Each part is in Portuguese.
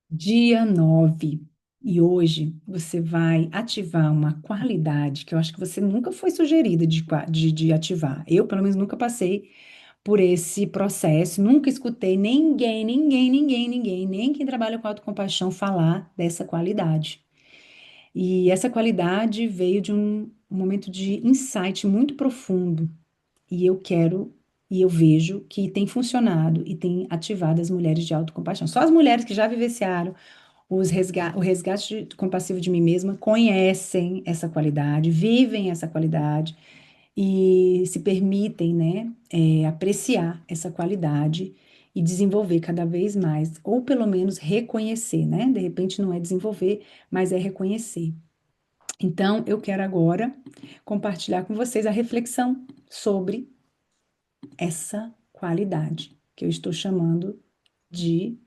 Dia 9. E hoje você vai ativar uma qualidade que eu acho que você nunca foi sugerida de ativar. Eu, pelo menos, nunca passei por esse processo, nunca escutei ninguém, nem quem trabalha com autocompaixão falar dessa qualidade. E essa qualidade veio de um momento de insight muito profundo. E eu quero, e eu vejo que tem funcionado e tem ativado as mulheres de autocompaixão. Só as mulheres que já vivenciaram o resgate compassivo de mim mesma conhecem essa qualidade, vivem essa qualidade e se permitem, né, apreciar essa qualidade e desenvolver cada vez mais, ou pelo menos reconhecer, né? De repente não é desenvolver, mas é reconhecer. Então, eu quero agora compartilhar com vocês a reflexão sobre essa qualidade que eu estou chamando de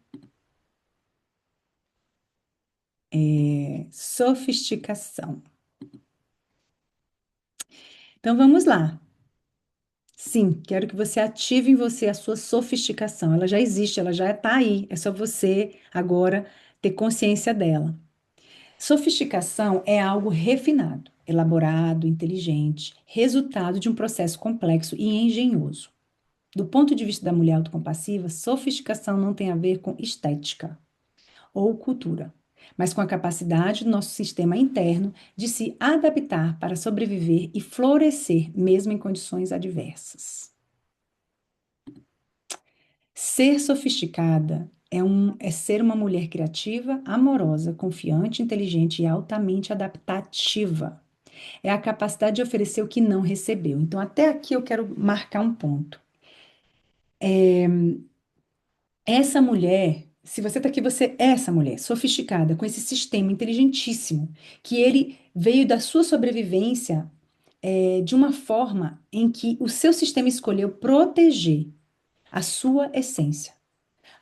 sofisticação. Então, vamos lá. Sim, quero que você ative em você a sua sofisticação. Ela já existe, ela já está aí. É só você agora ter consciência dela. Sofisticação é algo refinado, elaborado, inteligente, resultado de um processo complexo e engenhoso. Do ponto de vista da mulher autocompassiva, sofisticação não tem a ver com estética ou cultura, mas com a capacidade do nosso sistema interno de se adaptar para sobreviver e florescer mesmo em condições adversas. Ser sofisticada é ser uma mulher criativa, amorosa, confiante, inteligente e altamente adaptativa. É a capacidade de oferecer o que não recebeu. Então, até aqui eu quero marcar um ponto. Essa mulher, se você está aqui, você é essa mulher sofisticada, com esse sistema inteligentíssimo, que ele veio da sua sobrevivência, de uma forma em que o seu sistema escolheu proteger a sua essência.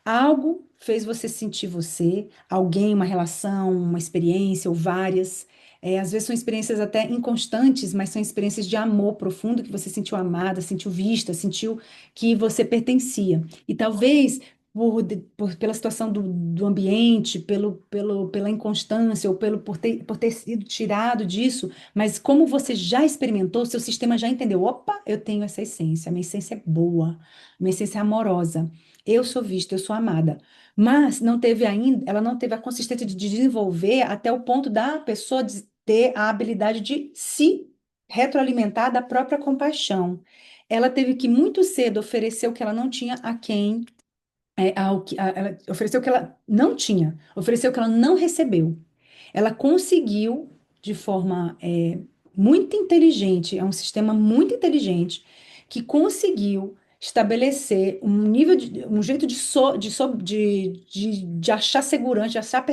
Algo fez você sentir você, alguém, uma relação, uma experiência ou várias. Às vezes são experiências até inconstantes, mas são experiências de amor profundo que você sentiu amada, sentiu vista, sentiu que você pertencia. E talvez pela situação do ambiente, pela inconstância ou por ter sido tirado disso, mas como você já experimentou, seu sistema já entendeu: opa, eu tenho essa essência, minha essência é boa, minha essência é amorosa. Eu sou vista, eu sou amada. Mas não teve ainda, ela não teve a consistência de desenvolver até o ponto da pessoa ter a habilidade de se retroalimentar da própria compaixão. Ela teve que muito cedo oferecer o que ela não tinha a quem, ela ofereceu o que ela não tinha, ofereceu o que ela não recebeu. Ela conseguiu, de forma muito inteligente, é um sistema muito inteligente, que conseguiu estabelecer um jeito de achar segurança, de achar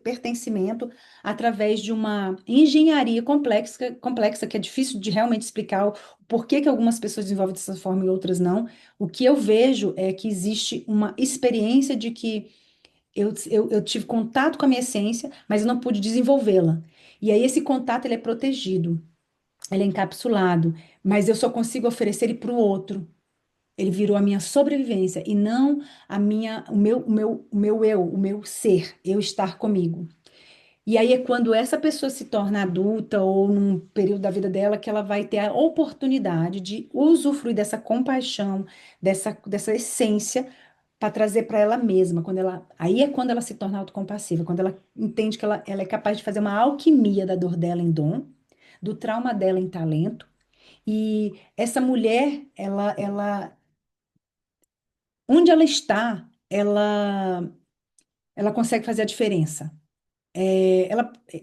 pertencimento através de uma engenharia complexa que é difícil de realmente explicar o porquê que algumas pessoas desenvolvem dessa forma e outras não. O que eu vejo é que existe uma experiência de que eu tive contato com a minha essência, mas eu não pude desenvolvê-la. E aí esse contato ele é protegido, ele é encapsulado, mas eu só consigo oferecer ele para o outro. Ele virou a minha sobrevivência e não o meu ser, eu estar comigo. E aí é quando essa pessoa se torna adulta ou num período da vida dela que ela vai ter a oportunidade de usufruir dessa compaixão, dessa essência para trazer para ela mesma, aí é quando ela se torna autocompassiva, quando ela entende que ela é capaz de fazer uma alquimia da dor dela em dom, do trauma dela em talento, e essa mulher, onde ela está, ela consegue fazer a diferença.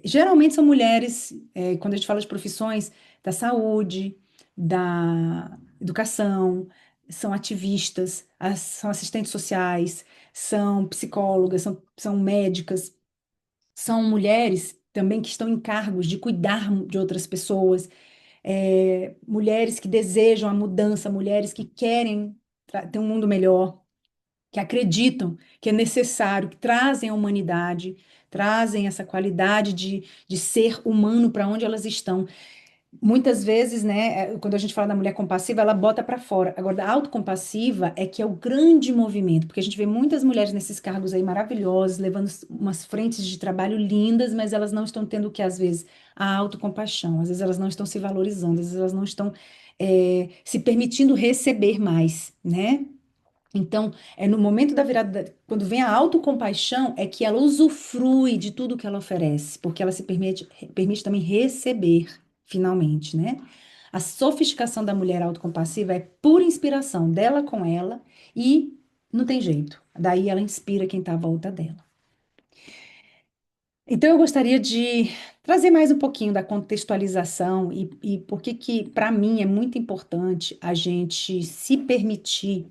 Geralmente são mulheres, quando a gente fala de profissões da saúde, da educação, são ativistas, são assistentes sociais, são psicólogas, são médicas, são mulheres também que estão em cargos de cuidar de outras pessoas, mulheres que desejam a mudança, mulheres que querem ter um mundo melhor, que acreditam que é necessário, que trazem a humanidade, trazem essa qualidade de ser humano para onde elas estão. Muitas vezes, né, quando a gente fala da mulher compassiva, ela bota para fora. Agora, a autocompassiva é que é o grande movimento, porque a gente vê muitas mulheres nesses cargos aí maravilhosos, levando umas frentes de trabalho lindas, mas elas não estão tendo o que, às vezes, a autocompaixão. Às vezes elas não estão se valorizando, às vezes elas não estão se permitindo receber mais, né? Então, é no momento da virada, quando vem a autocompaixão, é que ela usufrui de tudo que ela oferece, porque ela se permite também receber, finalmente, né? A sofisticação da mulher autocompassiva é pura inspiração dela com ela e não tem jeito. Daí ela inspira quem está à volta dela. Então, eu gostaria de trazer mais um pouquinho da contextualização e por que que, para mim, é muito importante a gente se permitir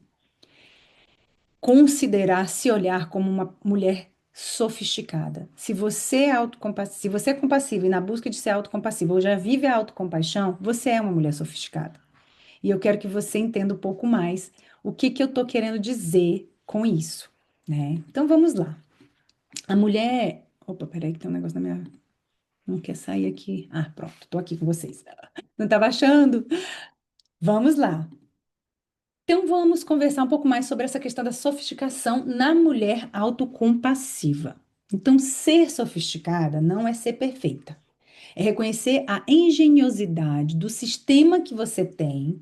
considerar se olhar como uma mulher sofisticada. Se você é compassiva e na busca de ser autocompassiva ou já vive a autocompaixão, você é uma mulher sofisticada. E eu quero que você entenda um pouco mais o que que eu estou querendo dizer com isso, né? Então vamos lá. A mulher. Opa, peraí, que tem um negócio na minha. Não quer sair aqui. Ah, pronto, estou aqui com vocês. Não estava achando? Vamos lá. Então, vamos conversar um pouco mais sobre essa questão da sofisticação na mulher autocompassiva. Então, ser sofisticada não é ser perfeita, é reconhecer a engenhosidade do sistema que você tem,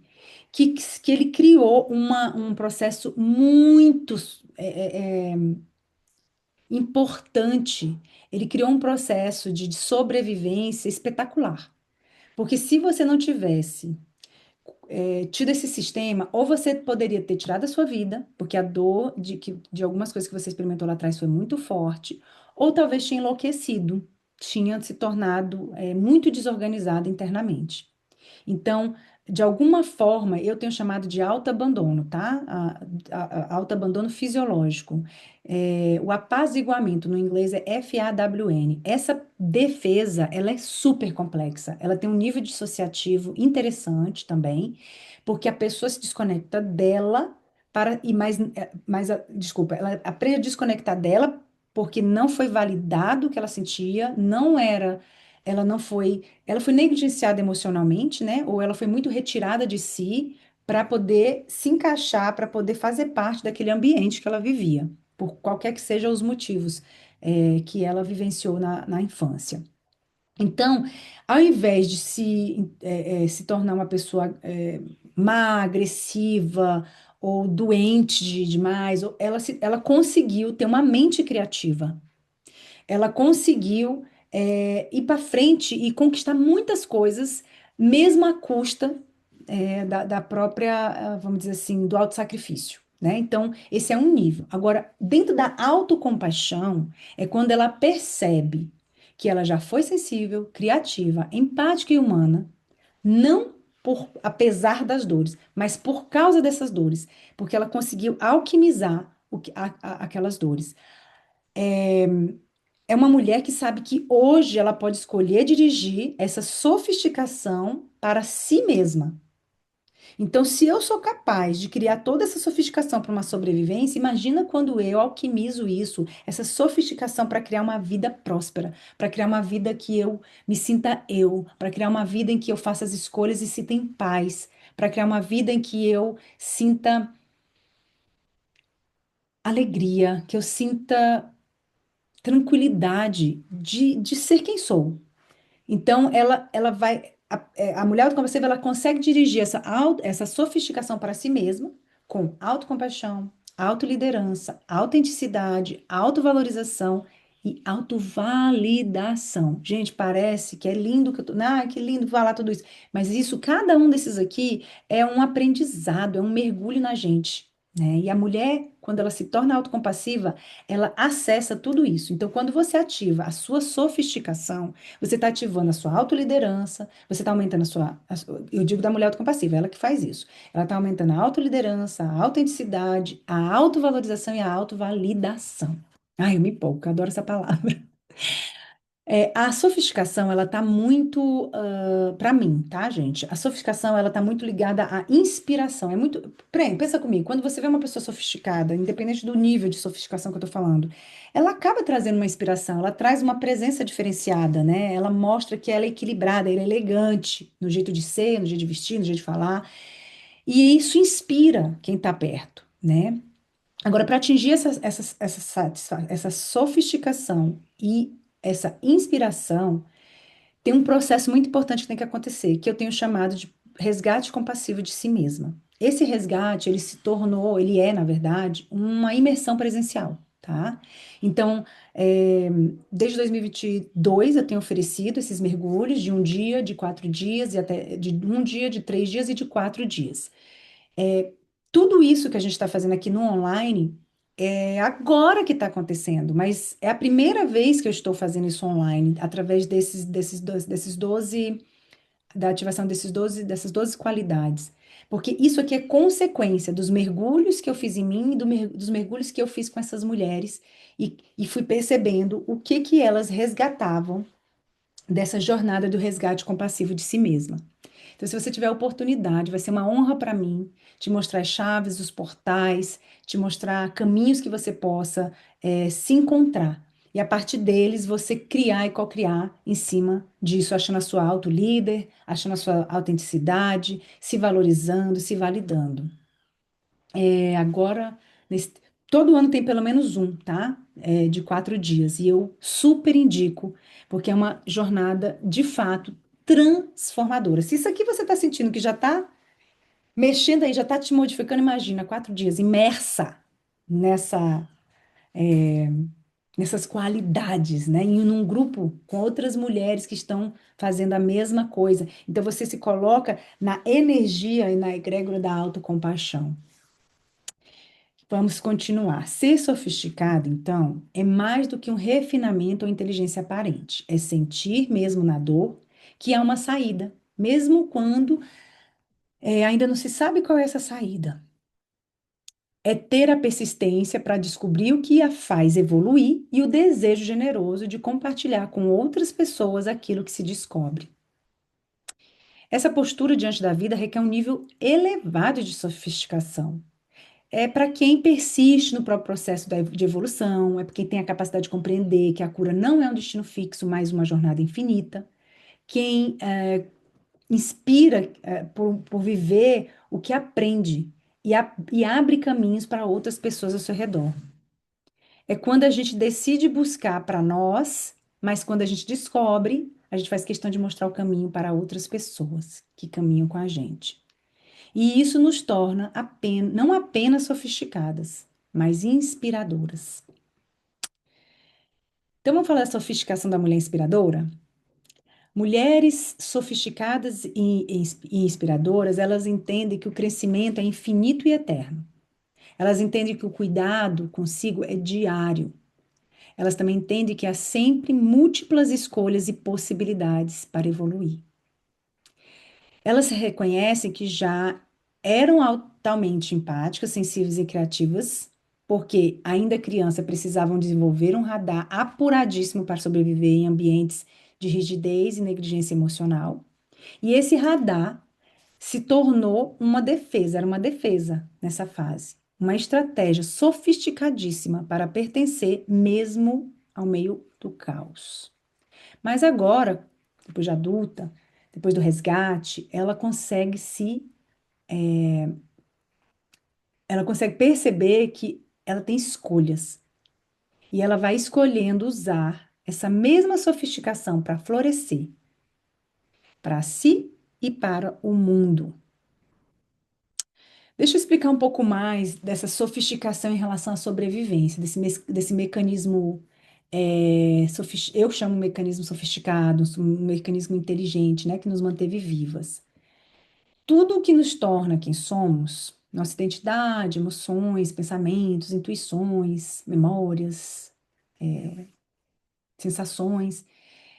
que ele criou um processo muito importante. Ele criou um processo de sobrevivência espetacular. Porque se você não tivesse tido esse sistema, ou você poderia ter tirado a sua vida, porque a dor de algumas coisas que você experimentou lá atrás foi muito forte, ou talvez tinha enlouquecido, tinha se tornado muito desorganizado internamente. Então, de alguma forma, eu tenho chamado de autoabandono, tá? Autoabandono fisiológico. O apaziguamento, no inglês, é FAWN. Essa defesa, ela é super complexa. Ela tem um nível dissociativo interessante também, porque a pessoa se desconecta dela desculpa, ela aprende a desconectar dela porque não foi validado o que ela sentia, ela não foi ela foi negligenciada emocionalmente, né? Ou ela foi muito retirada de si para poder se encaixar, para poder fazer parte daquele ambiente que ela vivia, por qualquer que sejam os motivos que ela vivenciou na infância. Então, ao invés de se tornar uma pessoa má, agressiva ou doente demais, ela conseguiu ter uma mente criativa, ela conseguiu ir para frente e conquistar muitas coisas, mesmo à custa da própria, vamos dizer assim, do autossacrifício, né? Então, esse é um nível. Agora, dentro da autocompaixão, é quando ela percebe que ela já foi sensível, criativa, empática e humana, não apesar das dores, mas por causa dessas dores, porque ela conseguiu alquimizar aquelas dores. É uma mulher que sabe que hoje ela pode escolher dirigir essa sofisticação para si mesma. Então, se eu sou capaz de criar toda essa sofisticação para uma sobrevivência, imagina quando eu alquimizo isso, essa sofisticação para criar uma vida próspera, para criar uma vida que eu me sinta eu, para criar uma vida em que eu faça as escolhas e sinta em paz, para criar uma vida em que eu sinta alegria, que eu sinta tranquilidade de ser quem sou. Então, ela vai. A mulher autocompassiva, ela consegue dirigir essa sofisticação para si mesma com autocompaixão, autoliderança, autenticidade, autovalorização e autovalidação. Gente, parece que é lindo que eu tô. Ah, que lindo falar tudo isso. Mas isso, cada um desses aqui é um aprendizado, é um mergulho na gente. Né? E a mulher, quando ela se torna autocompassiva, ela acessa tudo isso. Então, quando você ativa a sua sofisticação, você está ativando a sua autoliderança, você está aumentando eu digo da mulher autocompassiva, ela que faz isso. Ela está aumentando a autoliderança, a autenticidade, a autovalorização e a autovalidação. Ai, eu me empolgo, eu adoro essa palavra. A sofisticação, ela tá muito, para mim, tá, gente? A sofisticação, ela tá muito ligada à inspiração. É muito, pensa comigo, quando você vê uma pessoa sofisticada, independente do nível de sofisticação que eu tô falando, ela acaba trazendo uma inspiração, ela traz uma presença diferenciada, né? Ela mostra que ela é equilibrada, ela é elegante no jeito de ser, no jeito de vestir, no jeito de falar, e isso inspira quem tá perto, né? Agora, para atingir essa sofisticação e essa inspiração, tem um processo muito importante que tem que acontecer, que eu tenho chamado de resgate compassivo de si mesma. Esse resgate, ele se tornou, ele é, na verdade, uma imersão presencial, tá? Então, é, desde 2022 eu tenho oferecido esses mergulhos de um dia, de 4 dias, e até de um dia, de 3 dias e de 4 dias. Tudo isso que a gente está fazendo aqui no online é agora que está acontecendo, mas é a primeira vez que eu estou fazendo isso online, através desses 12 da ativação dessas 12 qualidades. Porque isso aqui é consequência dos mergulhos que eu fiz em mim e dos mergulhos que eu fiz com essas mulheres e fui percebendo o que que elas resgatavam dessa jornada do resgate compassivo de si mesma. Então, se você tiver a oportunidade, vai ser uma honra para mim te mostrar as chaves, os portais, te mostrar caminhos que você possa se encontrar. E a partir deles, você criar e co-criar em cima disso, achando a sua auto-líder, achando a sua autenticidade, se valorizando, se validando. Agora, todo ano tem pelo menos um, tá? De 4 dias. E eu super indico, porque é uma jornada de fato transformadora. Se isso aqui você está sentindo que já está mexendo aí, já está te modificando, imagina, 4 dias, imersa nessa, nessas qualidades, né? E num grupo com outras mulheres que estão fazendo a mesma coisa. Então você se coloca na energia e na egrégora da autocompaixão. Vamos continuar. Ser sofisticado, então, é mais do que um refinamento ou inteligência aparente. É sentir mesmo na dor que há uma saída, mesmo quando ainda não se sabe qual é essa saída. É ter a persistência para descobrir o que a faz evoluir e o desejo generoso de compartilhar com outras pessoas aquilo que se descobre. Essa postura diante da vida requer um nível elevado de sofisticação. É para quem persiste no próprio processo de evolução, é para quem tem a capacidade de compreender que a cura não é um destino fixo, mas uma jornada infinita. Quem inspira por viver o que aprende e abre caminhos para outras pessoas ao seu redor. É quando a gente decide buscar para nós, mas quando a gente descobre, a gente faz questão de mostrar o caminho para outras pessoas que caminham com a gente. E isso nos torna não apenas sofisticadas, mas inspiradoras. Então, vamos falar da sofisticação da mulher inspiradora? Mulheres sofisticadas e inspiradoras, elas entendem que o crescimento é infinito e eterno. Elas entendem que o cuidado consigo é diário. Elas também entendem que há sempre múltiplas escolhas e possibilidades para evoluir. Elas se reconhecem que já eram altamente empáticas, sensíveis e criativas, porque ainda criança precisavam desenvolver um radar apuradíssimo para sobreviver em ambientes de rigidez e negligência emocional. E esse radar se tornou uma defesa, era uma defesa nessa fase, uma estratégia sofisticadíssima para pertencer mesmo ao meio do caos. Mas agora, depois de adulta, depois do resgate, ela consegue perceber que ela tem escolhas e ela vai escolhendo usar essa mesma sofisticação para florescer para si e para o mundo. Deixa eu explicar um pouco mais dessa sofisticação em relação à sobrevivência, desse mecanismo, eu chamo mecanismo sofisticado, um mecanismo inteligente, né, que nos manteve vivas. Tudo o que nos torna quem somos, nossa identidade, emoções, pensamentos, intuições, memórias, sensações,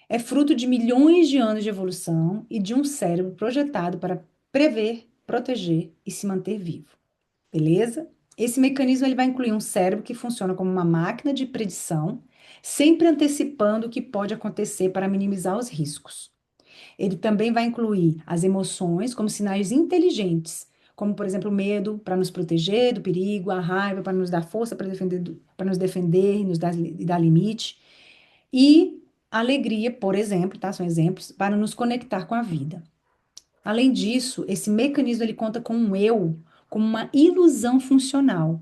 é fruto de milhões de anos de evolução e de um cérebro projetado para prever, proteger e se manter vivo. Beleza? Esse mecanismo ele vai incluir um cérebro que funciona como uma máquina de predição, sempre antecipando o que pode acontecer para minimizar os riscos. Ele também vai incluir as emoções como sinais inteligentes, como, por exemplo, o medo para nos proteger do perigo, a raiva para nos dar força para defender, para nos defender, dar limite, e a alegria, por exemplo, tá? São exemplos, para nos conectar com a vida. Além disso, esse mecanismo ele conta com um eu como uma ilusão funcional.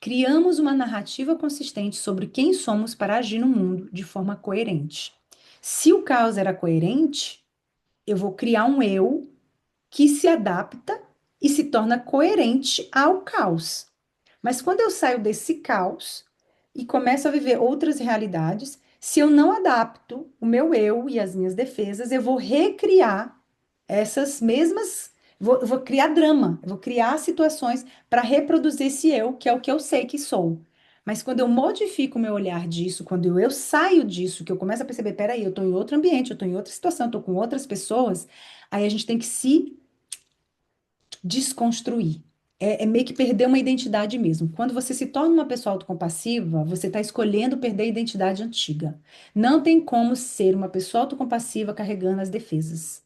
Criamos uma narrativa consistente sobre quem somos para agir no mundo de forma coerente. Se o caos era coerente, eu vou criar um eu que se adapta e se torna coerente ao caos. Mas quando eu saio desse caos e começo a viver outras realidades, se eu não adapto o meu eu e as minhas defesas, eu vou recriar essas mesmas. Eu vou criar drama, eu vou criar situações para reproduzir esse eu, que é o que eu sei que sou. Mas quando eu modifico o meu olhar disso, quando eu saio disso, que eu começo a perceber, peraí, eu estou em outro ambiente, eu estou em outra situação, eu estou com outras pessoas, aí a gente tem que se desconstruir. É meio que perder uma identidade mesmo. Quando você se torna uma pessoa autocompassiva, você está escolhendo perder a identidade antiga. Não tem como ser uma pessoa autocompassiva carregando as defesas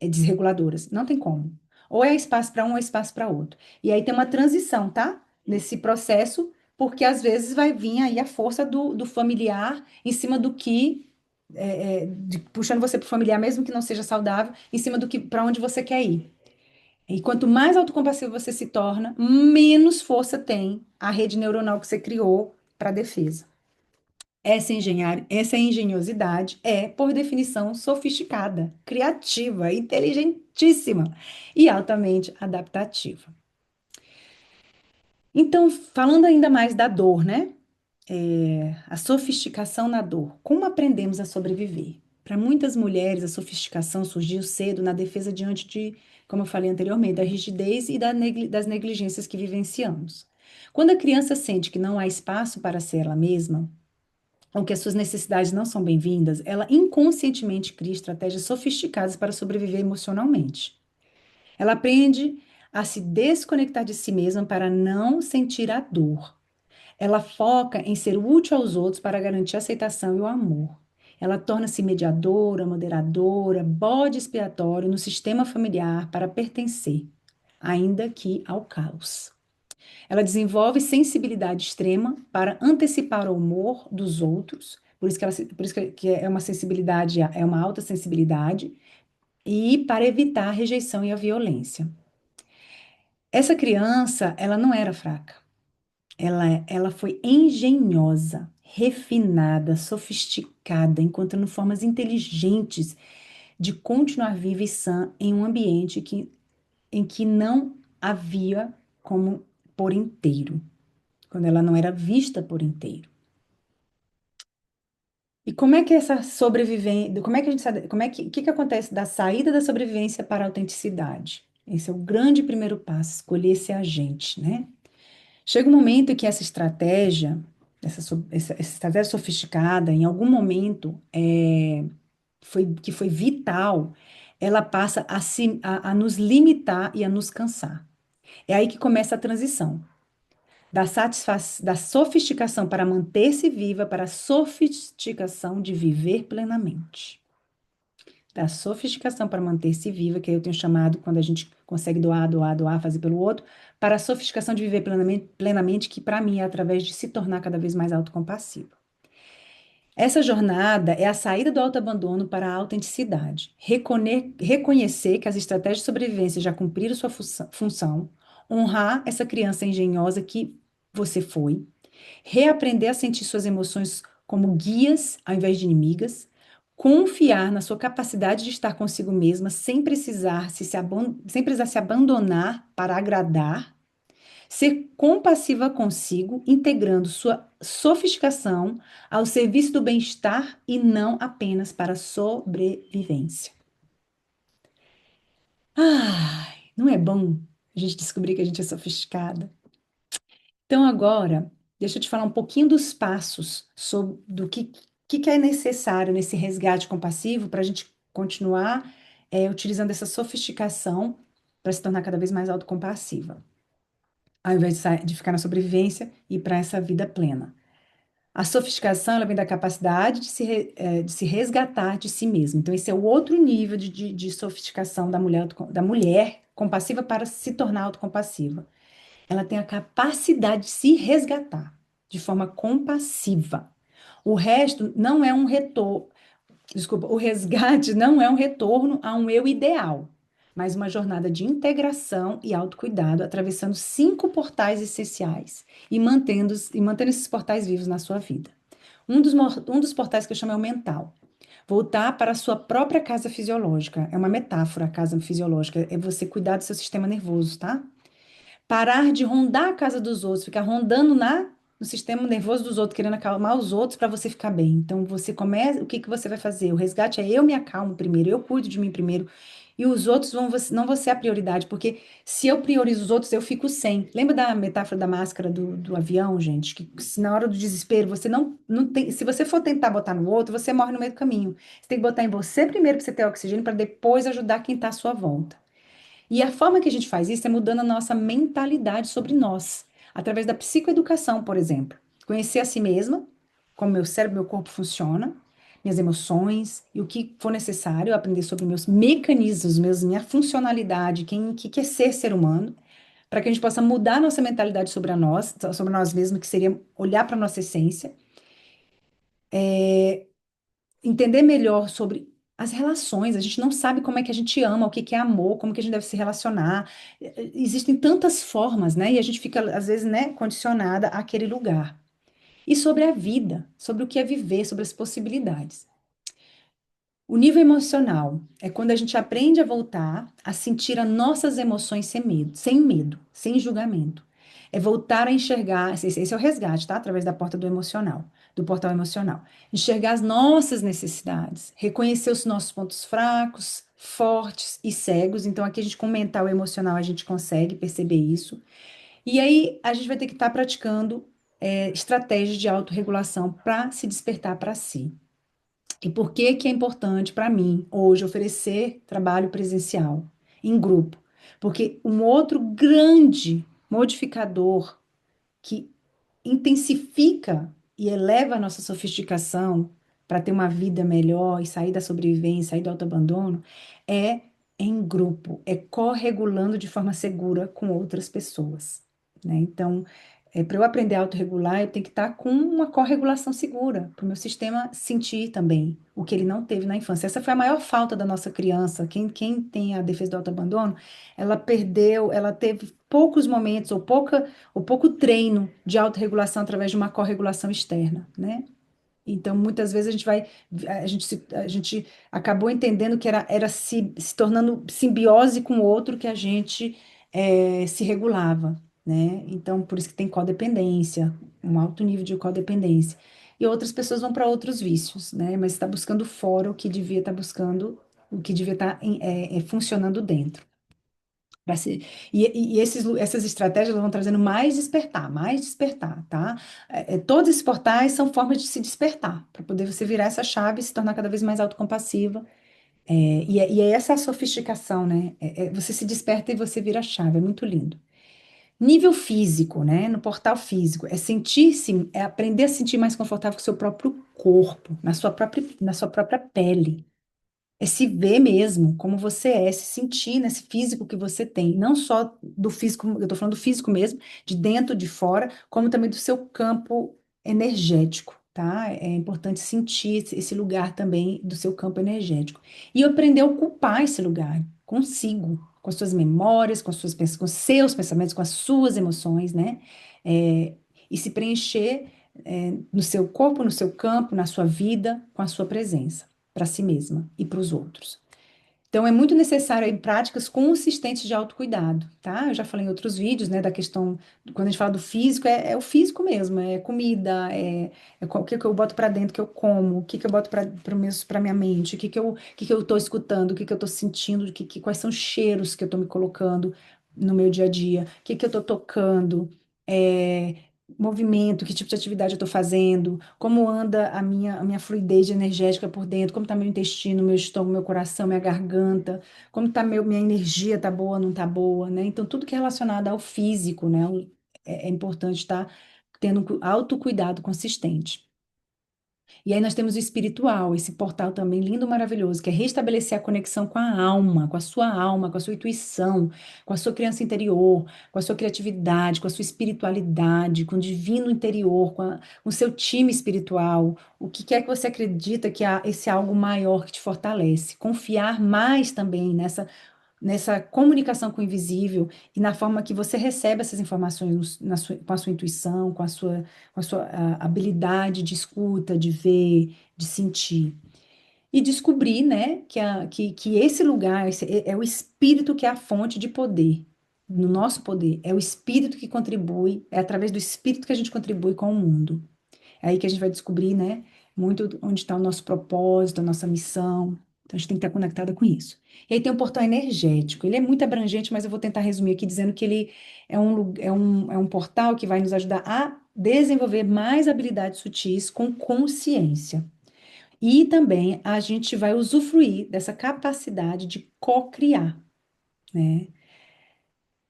desreguladoras. Não tem como. Ou é espaço para um ou é espaço para outro. E aí tem uma transição, tá? Nesse processo, porque às vezes vai vir aí a força do familiar em cima do que. Puxando você para o familiar, mesmo que não seja saudável, em cima do que para onde você quer ir. E quanto mais autocompassivo você se torna, menos força tem a rede neuronal que você criou para defesa. Essa engenhosidade é, por definição, sofisticada, criativa, inteligentíssima e altamente adaptativa. Então, falando ainda mais da dor, né? A sofisticação na dor. Como aprendemos a sobreviver? Para muitas mulheres, a sofisticação surgiu cedo na defesa diante de, como eu falei anteriormente, da rigidez e das negligências que vivenciamos. Quando a criança sente que não há espaço para ser ela mesma, ou que as suas necessidades não são bem-vindas, ela inconscientemente cria estratégias sofisticadas para sobreviver emocionalmente. Ela aprende a se desconectar de si mesma para não sentir a dor. Ela foca em ser útil aos outros para garantir a aceitação e o amor. Ela torna-se mediadora, moderadora, bode expiatório no sistema familiar para pertencer, ainda que ao caos. Ela desenvolve sensibilidade extrema para antecipar o humor dos outros, por isso que é uma sensibilidade, é uma alta sensibilidade, e para evitar a rejeição e a violência. Essa criança, ela não era fraca. Ela foi engenhosa, refinada, sofisticada, encontrando formas inteligentes de continuar viva e sã em um ambiente em que não havia como por inteiro, quando ela não era vista por inteiro. E como é que essa sobrevivência, como é que a gente sabe, como é que acontece da saída da sobrevivência para a autenticidade? Esse é o grande primeiro passo, escolher ser agente, né? Chega um momento que essa estratégia, essa estratégia sofisticada, em algum momento, que foi vital, ela passa a nos limitar e a nos cansar. É aí que começa a transição. Da sofisticação para manter-se viva para a sofisticação de viver plenamente. Da sofisticação para manter-se viva, que aí eu tenho chamado quando a gente consegue doar, doar, doar, fazer pelo outro, para a sofisticação de viver plenamente, que para mim é através de se tornar cada vez mais autocompassivo. Essa jornada é a saída do autoabandono para a autenticidade. Reconhecer que as estratégias de sobrevivência já cumpriram sua função, honrar essa criança engenhosa que você foi, reaprender a sentir suas emoções como guias ao invés de inimigas, confiar na sua capacidade de estar consigo mesma sem precisar se abandonar para agradar, ser compassiva consigo, integrando sua sofisticação ao serviço do bem-estar e não apenas para a sobrevivência. Ai, não é bom a gente descobrir que a gente é sofisticada? Então, agora, deixa eu te falar um pouquinho dos passos sobre do que é necessário nesse resgate compassivo para a gente continuar utilizando essa sofisticação para se tornar cada vez mais autocompassiva. ao invés de ficar na sobrevivência e para essa vida plena. A sofisticação, ela vem da capacidade de se resgatar de si mesma. Então, esse é o outro nível de sofisticação da mulher compassiva para se tornar autocompassiva. Ela tem a capacidade de se resgatar de forma compassiva. O resto não é um retorno, desculpa, o resgate não é um retorno a um eu ideal, mas uma jornada de integração e autocuidado, atravessando 5 portais essenciais e mantendo esses portais vivos na sua vida. Um dos portais que eu chamo é o mental. Voltar para a sua própria casa fisiológica. É uma metáfora, a casa fisiológica. É você cuidar do seu sistema nervoso, tá? Parar de rondar a casa dos outros, ficar rondando no sistema nervoso dos outros, querendo acalmar os outros para você ficar bem. Então, você começa, o que que você vai fazer? O resgate é eu me acalmo primeiro, eu cuido de mim primeiro, e os outros não vão ser a prioridade, porque se eu priorizo os outros, eu fico sem. Lembra da metáfora da máscara do avião, gente? Que se na hora do desespero você não tem, se você for tentar botar no outro, você morre no meio do caminho. Você tem que botar em você primeiro para você ter oxigênio, para depois ajudar quem está à sua volta. E a forma que a gente faz isso é mudando a nossa mentalidade sobre nós, através da psicoeducação, por exemplo. Conhecer a si mesma, como meu cérebro, meu corpo funciona, minhas emoções e o que for necessário, aprender sobre meus mecanismos, minha funcionalidade, que é ser humano, para que a gente possa mudar a nossa mentalidade sobre nós mesmos, que seria olhar para a nossa essência, entender melhor sobre as relações. A gente não sabe como é que a gente ama, o que que é amor, como que a gente deve se relacionar. Existem tantas formas, né? E a gente fica, às vezes, né, condicionada àquele lugar. E sobre a vida, sobre o que é viver, sobre as possibilidades. O nível emocional é quando a gente aprende a voltar a sentir as nossas emoções sem medo, sem julgamento. É voltar a enxergar, esse é o resgate, tá? Através da porta do emocional, do portal emocional. Enxergar as nossas necessidades, reconhecer os nossos pontos fracos, fortes e cegos. Então, aqui a gente, com o mental e emocional, a gente consegue perceber isso. E aí, a gente vai ter que estar praticando estratégias de autorregulação para se despertar para si. E por que que é importante para mim hoje oferecer trabalho presencial em grupo? Porque um outro grande modificador que intensifica e eleva a nossa sofisticação para ter uma vida melhor e sair da sobrevivência, sair do autoabandono, é em grupo, é corregulando de forma segura com outras pessoas, né? Então, para eu aprender a autorregular, eu tenho que estar com uma corregulação segura, para o meu sistema sentir também o que ele não teve na infância. Essa foi a maior falta da nossa criança. Quem tem a defesa do autoabandono, ela perdeu, ela teve poucos momentos ou pouco treino de autorregulação através de uma corregulação externa, né? Então, muitas vezes a gente acabou entendendo que era se tornando simbiose com o outro que a gente se regulava, né? Então, por isso que tem codependência, um alto nível de codependência. E outras pessoas vão para outros vícios, né? Mas está buscando fora o que devia estar buscando, o que devia estar funcionando dentro. Pra se- essas estratégias elas vão trazendo mais despertar, tá? Todos esses portais são formas de se despertar, para poder você virar essa chave e se tornar cada vez mais autocompassiva. E é essa a sofisticação, né? Você se desperta e você vira a chave, é muito lindo. Nível físico, né? No portal físico, é aprender a se sentir mais confortável com o seu próprio corpo, na sua própria pele. É se ver mesmo como você é, se sentir nesse físico que você tem, não só do físico, eu tô falando do físico mesmo, de dentro, de fora, como também do seu campo energético, tá? É importante sentir esse lugar também do seu campo energético. E aprender a ocupar esse lugar consigo, com as suas memórias, com os seus pensamentos, com as suas emoções, né? É, e se preencher, no seu corpo, no seu campo, na sua vida, com a sua presença para si mesma e para os outros. Então, é muito necessário aí práticas consistentes de autocuidado, tá? Eu já falei em outros vídeos, né, da questão, quando a gente fala do físico, é o físico mesmo, é comida, o que que eu boto para dentro que eu como, o que que eu boto para minha mente, o que que eu estou escutando, o que que eu estou sentindo, quais são os cheiros que eu estou me colocando no meu dia a dia, o que que eu estou tocando, é, movimento, que tipo de atividade eu estou fazendo, como anda a minha fluidez energética por dentro, como está meu intestino, meu estômago, meu coração, minha garganta, como está minha energia, tá boa, não tá boa, né? Então, tudo que é relacionado ao físico, né? É importante estar tendo um autocuidado consistente. E aí nós temos o espiritual, esse portal também lindo, maravilhoso, que é restabelecer a conexão com a alma, com a sua intuição, com a sua criança interior, com a sua criatividade, com a sua espiritualidade, com o divino interior, com o seu time espiritual. O que quer que você acredita que há esse algo maior que te fortalece. Confiar mais também nessa comunicação com o invisível e na forma que você recebe essas informações com a sua intuição, com a sua habilidade de escuta, de ver, de sentir. E descobrir, né, que esse lugar é o espírito que é a fonte de poder, no nosso poder. É o espírito que contribui, é através do espírito que a gente contribui com o mundo. É aí que a gente vai descobrir, né, muito onde está o nosso propósito, a nossa missão. Então, a gente tem que estar conectada com isso. E aí tem o portal energético. Ele é muito abrangente, mas eu vou tentar resumir aqui dizendo que ele é um portal que vai nos ajudar a desenvolver mais habilidades sutis com consciência. E também a gente vai usufruir dessa capacidade de co-criar, né?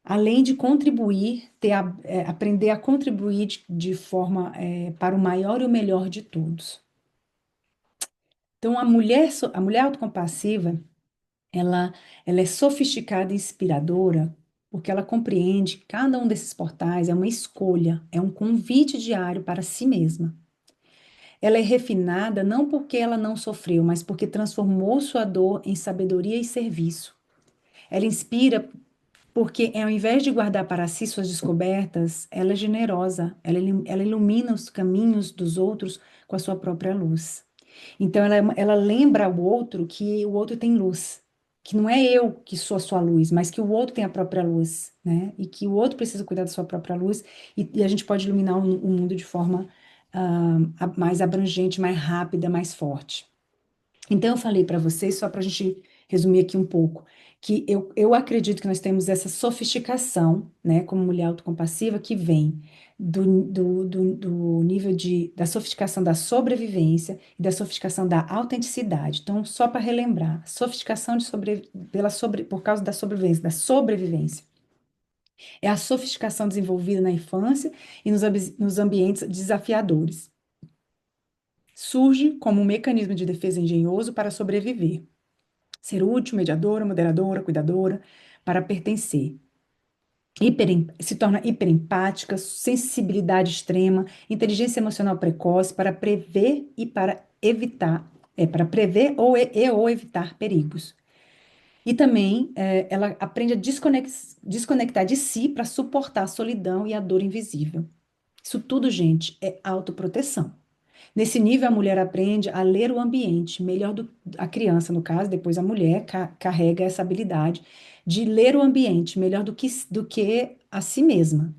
Além de contribuir, aprender a contribuir de forma, para o maior e o melhor de todos. Então, a mulher autocompassiva, ela, ela é sofisticada e inspiradora porque ela compreende que cada um desses portais é uma escolha, é um convite diário para si mesma. Ela é refinada não porque ela não sofreu, mas porque transformou sua dor em sabedoria e serviço. Ela inspira porque, ao invés de guardar para si suas descobertas, ela é generosa, ela ilumina os caminhos dos outros com a sua própria luz. Então, ela lembra ao outro que o outro tem luz, que não é eu que sou a sua luz, mas que o outro tem a própria luz, né? E que o outro precisa cuidar da sua própria luz e a gente pode iluminar o mundo de forma mais abrangente, mais rápida, mais forte. Então, eu falei para vocês, só para a gente resumir aqui um pouco, que eu acredito que nós temos essa sofisticação, né, como mulher autocompassiva, que vem do nível da sofisticação da sobrevivência e da sofisticação da autenticidade. Então, só para relembrar, sofisticação por causa da sobrevivência, é a sofisticação desenvolvida na infância e nos ambientes desafiadores. Surge como um mecanismo de defesa engenhoso para sobreviver. Ser útil, mediadora, moderadora, cuidadora, para pertencer. Se torna hiperempática, sensibilidade extrema, inteligência emocional precoce para prever e para evitar, para prever ou evitar perigos. E também ela aprende a desconectar de si para suportar a solidão e a dor invisível. Isso tudo, gente, é autoproteção. Nesse nível, a mulher aprende a ler o ambiente, melhor do a criança, no caso, depois a mulher carrega essa habilidade de ler o ambiente melhor do que a si mesma.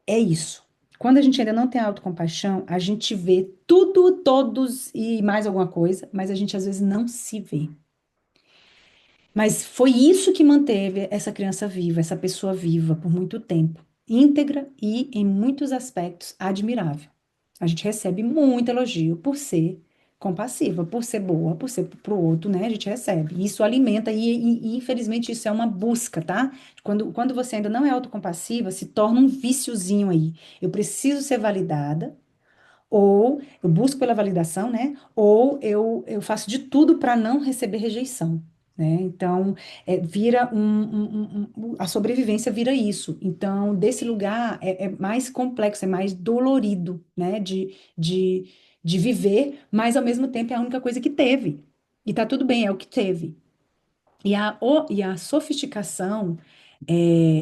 É isso. Quando a gente ainda não tem autocompaixão, a gente vê tudo, todos e mais alguma coisa, mas a gente às vezes não se vê. Mas foi isso que manteve essa criança viva, essa pessoa viva por muito tempo, íntegra e, em muitos aspectos, admirável. A gente recebe muito elogio por ser compassiva, por ser boa, por ser pro outro, né? A gente recebe. Isso alimenta infelizmente, isso é uma busca, tá? Quando você ainda não é autocompassiva, se torna um viciozinho aí. Eu preciso ser validada, ou eu busco pela validação, né? Ou eu faço de tudo para não receber rejeição, né? Então, vira a sobrevivência vira isso. Então, desse lugar é mais complexo, é mais dolorido, né? De viver, mas ao mesmo tempo é a única coisa que teve. E tá tudo bem, é o que teve. E a sofisticação,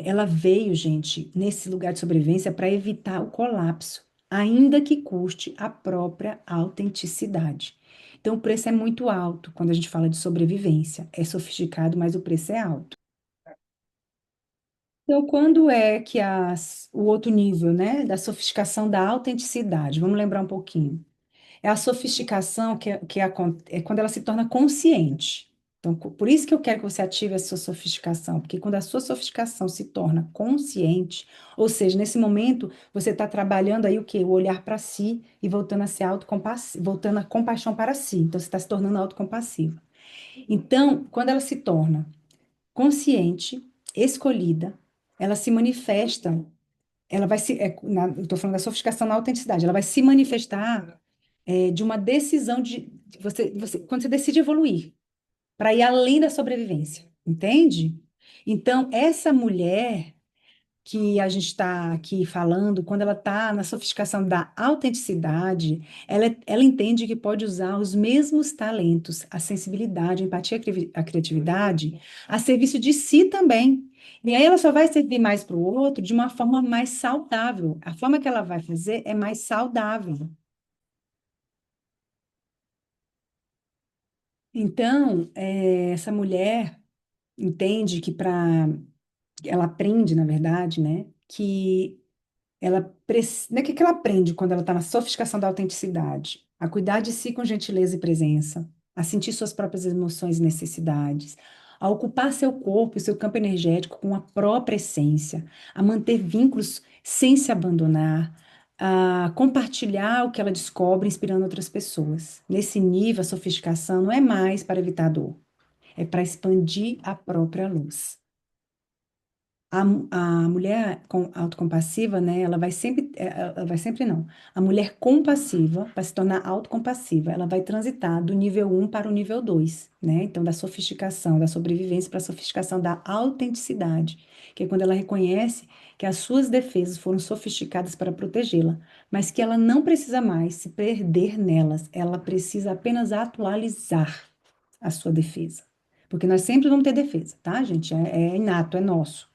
ela veio, gente, nesse lugar de sobrevivência para evitar o colapso, ainda que custe a própria autenticidade. Então, o preço é muito alto quando a gente fala de sobrevivência. É sofisticado, mas o preço é alto. Então, quando é que o outro nível, né, da sofisticação da autenticidade? Vamos lembrar um pouquinho. É a sofisticação é quando ela se torna consciente. Então, por isso que eu quero que você ative a sua sofisticação, porque quando a sua sofisticação se torna consciente, ou seja, nesse momento você está trabalhando aí o quê? O olhar para si e voltando a ser autocompassivo, voltando a compaixão para si. Então, você está se tornando autocompassiva. Então, quando ela se torna consciente, escolhida, ela se manifesta, ela vai se, eu estou falando da sofisticação na autenticidade, ela vai se manifestar de uma decisão quando você decide evoluir para ir além da sobrevivência, entende? Então, essa mulher que a gente está aqui falando, quando ela está na sofisticação da autenticidade, ela entende que pode usar os mesmos talentos, a sensibilidade, a empatia, a criatividade, a serviço de si também. E aí ela só vai servir mais para o outro de uma forma mais saudável. A forma que ela vai fazer é mais saudável. Então, essa mulher entende que para ela aprende, na verdade, né, que né, que ela aprende quando ela está na sofisticação da autenticidade? A cuidar de si com gentileza e presença, a sentir suas próprias emoções e necessidades, a ocupar seu corpo e seu campo energético com a própria essência, a manter vínculos sem se abandonar, a compartilhar o que ela descobre, inspirando outras pessoas. Nesse nível, a sofisticação não é mais para evitar dor, é para expandir a própria luz. A mulher autocompassiva, né, ela vai sempre não. A mulher compassiva vai se tornar autocompassiva, ela vai transitar do nível um para o nível 2, né? Então, da sofisticação, da sobrevivência para a sofisticação da autenticidade, que é quando ela reconhece que as suas defesas foram sofisticadas para protegê-la, mas que ela não precisa mais se perder nelas, ela precisa apenas atualizar a sua defesa. Porque nós sempre vamos ter defesa, tá, gente? É inato, é nosso.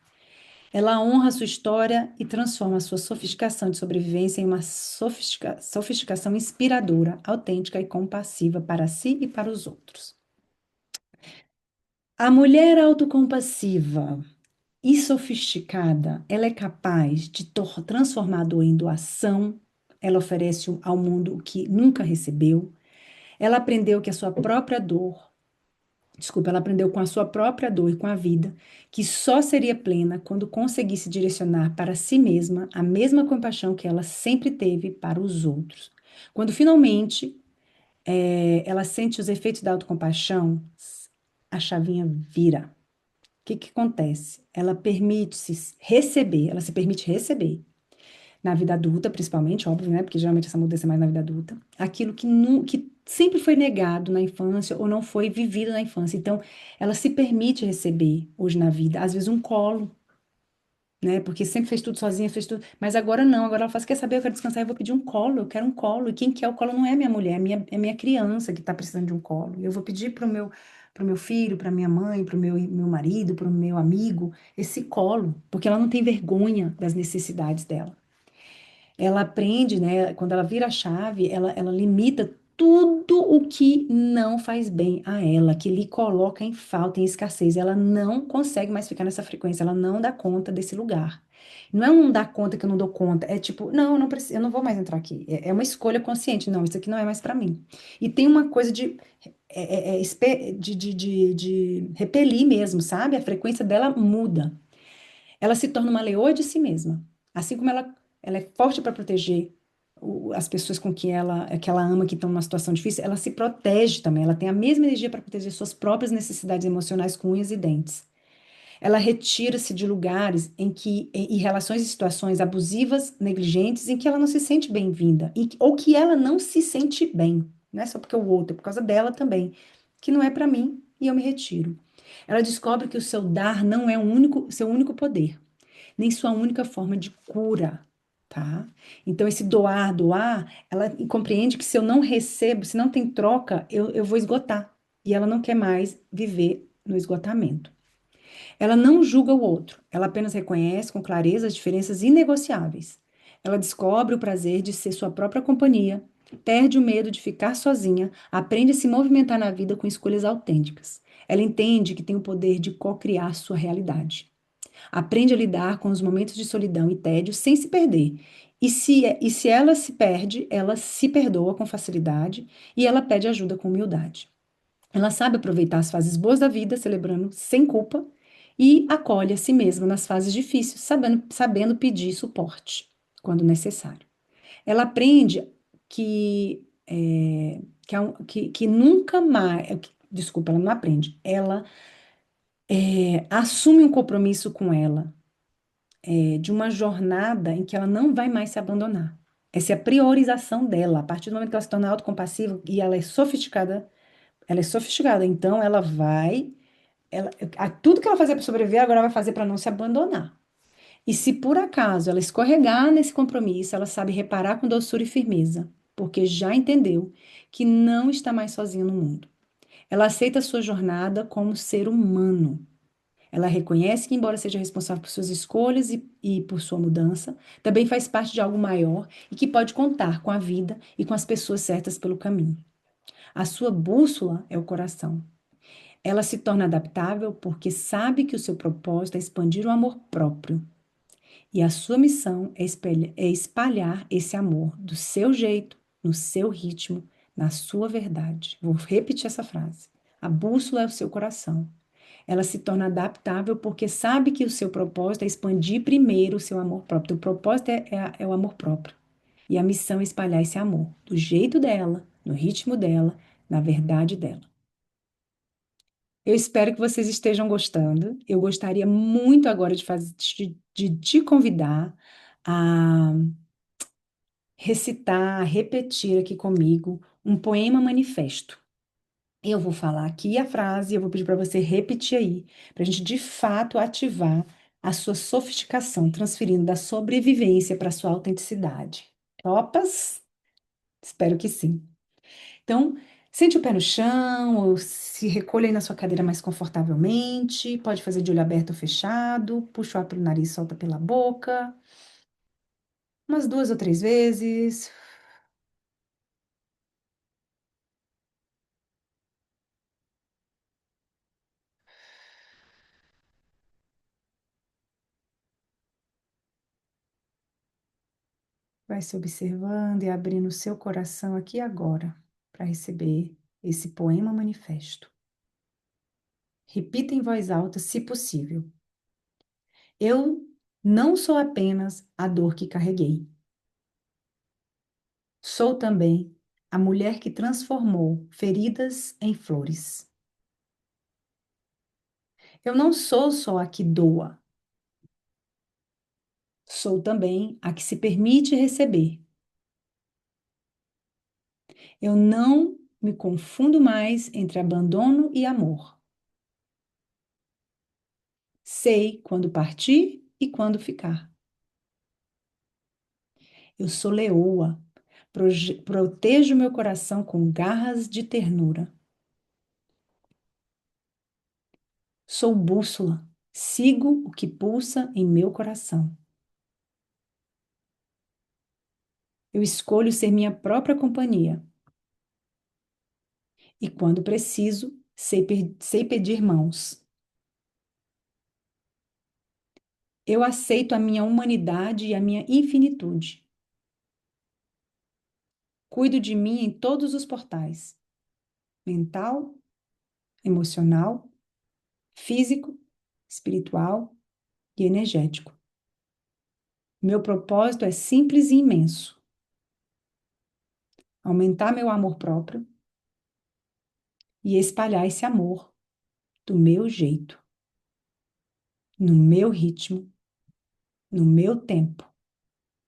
Ela honra a sua história e transforma a sua sofisticação de sobrevivência em uma sofisticação inspiradora, autêntica e compassiva para si e para os outros. A mulher autocompassiva e sofisticada, ela é capaz de transformar a dor em doação, ela oferece ao mundo o que nunca recebeu, ela aprendeu que a sua própria dor Desculpa, ela aprendeu com a sua própria dor e com a vida que só seria plena quando conseguisse direcionar para si mesma a mesma compaixão que ela sempre teve para os outros. Quando finalmente ela sente os efeitos da autocompaixão, a chavinha vira. O que que acontece? Ela se permite receber na vida adulta, principalmente, óbvio, né? Porque geralmente essa mudança é mais na vida adulta. Aquilo que sempre foi negado na infância ou não foi vivido na infância. Então, ela se permite receber hoje na vida, às vezes um colo, né? Porque sempre fez tudo sozinha, fez tudo. Mas agora não, agora ela fala, quer saber, eu quero descansar, eu vou pedir um colo, eu quero um colo. E quem quer o colo não é minha mulher, é minha criança que está precisando de um colo. Eu vou pedir pro meu filho, para minha mãe, pro meu marido, pro meu amigo, esse colo, porque ela não tem vergonha das necessidades dela. Ela aprende, né? Quando ela vira a chave, ela limita tudo o que não faz bem a ela, que lhe coloca em falta, em escassez. Ela não consegue mais ficar nessa frequência, ela não dá conta desse lugar. Não é um dar conta que eu não dou conta, é tipo, não, eu não preciso, eu não vou mais entrar aqui. É uma escolha consciente, não, isso aqui não é mais para mim. E tem uma coisa de repelir mesmo, sabe? A frequência dela muda. Ela se torna uma leoa de si mesma. Assim como ela é forte para proteger as pessoas com que ela ama, que estão numa situação difícil, ela se protege também. Ela tem a mesma energia para proteger suas próprias necessidades emocionais com unhas e dentes. Ela retira-se de lugares em relações e situações abusivas, negligentes, em que ela não se sente bem-vinda, ou que ela não se sente bem. Não é só porque o outro, é por causa dela também, que não é para mim e eu me retiro. Ela descobre que o seu dar não é seu único poder, nem sua única forma de cura, tá? Então, esse doar, ela compreende que se eu não recebo, se não tem troca, eu vou esgotar. E ela não quer mais viver no esgotamento. Ela não julga o outro, ela apenas reconhece com clareza as diferenças inegociáveis. Ela descobre o prazer de ser sua própria companhia, perde o medo de ficar sozinha, aprende a se movimentar na vida com escolhas autênticas. Ela entende que tem o poder de co-criar sua realidade. Aprende a lidar com os momentos de solidão e tédio sem se perder. E se ela se perde, ela se perdoa com facilidade e ela pede ajuda com humildade. Ela sabe aproveitar as fases boas da vida, celebrando sem culpa, e acolhe a si mesma nas fases difíceis, sabendo pedir suporte quando necessário. Ela aprende que nunca mais. Desculpa, ela não aprende. Ela assume um compromisso com ela, de uma jornada em que ela não vai mais se abandonar. Essa é a priorização dela. A partir do momento que ela se torna autocompassiva e ela é sofisticada, então ela vai. Tudo que ela fazia para sobreviver, agora ela vai fazer para não se abandonar. E se por acaso ela escorregar nesse compromisso, ela sabe reparar com doçura e firmeza, porque já entendeu que não está mais sozinha no mundo. Ela aceita a sua jornada como ser humano. Ela reconhece que, embora seja responsável por suas escolhas e por sua mudança, também faz parte de algo maior e que pode contar com a vida e com as pessoas certas pelo caminho. A sua bússola é o coração. Ela se torna adaptável porque sabe que o seu propósito é expandir o amor próprio. E a sua missão é espalhar esse amor do seu jeito, no seu ritmo, na sua verdade. Vou repetir essa frase. A bússola é o seu coração. Ela se torna adaptável porque sabe que o seu propósito é expandir primeiro o seu amor próprio. O propósito é o amor próprio. E a missão é espalhar esse amor do jeito dela, no ritmo dela, na verdade dela. Eu espero que vocês estejam gostando. Eu gostaria muito agora de te convidar a recitar, repetir aqui comigo um poema manifesto. Eu vou falar aqui a frase, eu vou pedir para você repetir aí, para a gente de fato ativar a sua sofisticação, transferindo da sobrevivência para a sua autenticidade. Topas? Espero que sim. Então, sente o pé no chão, ou se recolha aí na sua cadeira mais confortavelmente. Pode fazer de olho aberto ou fechado. Puxa o ar pelo nariz, solta pela boca. Umas 2 ou 3 vezes. Vai se observando e abrindo o seu coração aqui e agora para receber esse poema manifesto. Repita em voz alta, se possível. Eu não sou apenas a dor que carreguei. Sou também a mulher que transformou feridas em flores. Eu não sou só a que doa, sou também a que se permite receber. Eu não me confundo mais entre abandono e amor. Sei quando partir e quando ficar. Eu sou leoa, protejo meu coração com garras de ternura. Sou bússola, sigo o que pulsa em meu coração. Eu escolho ser minha própria companhia. E quando preciso, sei pedir mãos. Eu aceito a minha humanidade e a minha infinitude. Cuido de mim em todos os portais: mental, emocional, físico, espiritual e energético. Meu propósito é simples e imenso: aumentar meu amor próprio e espalhar esse amor do meu jeito, no meu ritmo, no meu tempo,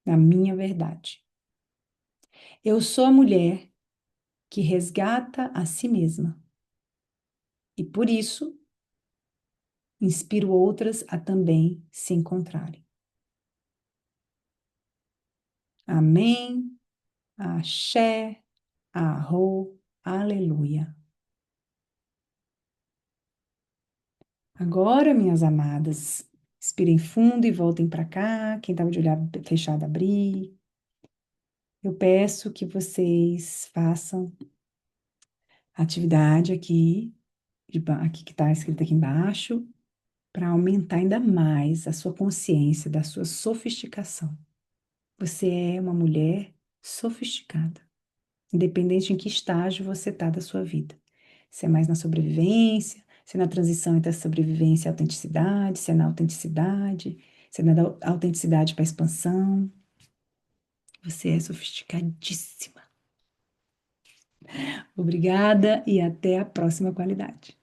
na minha verdade. Eu sou a mulher que resgata a si mesma e, por isso, inspiro outras a também se encontrarem. Amém, axé, arro, aleluia. Agora, minhas amadas, expirem fundo e voltem para cá. Quem estava de olhar fechado, abrir. Eu peço que vocês façam a atividade aqui, aqui que está escrita aqui embaixo, para aumentar ainda mais a sua consciência da sua sofisticação. Você é uma mulher sofisticada, independente em que estágio você está da sua vida. Se é mais na sobrevivência, se é na transição entre a sobrevivência e a autenticidade, se é na autenticidade, se é na autenticidade para expansão. Você é sofisticadíssima. Obrigada e até a próxima qualidade.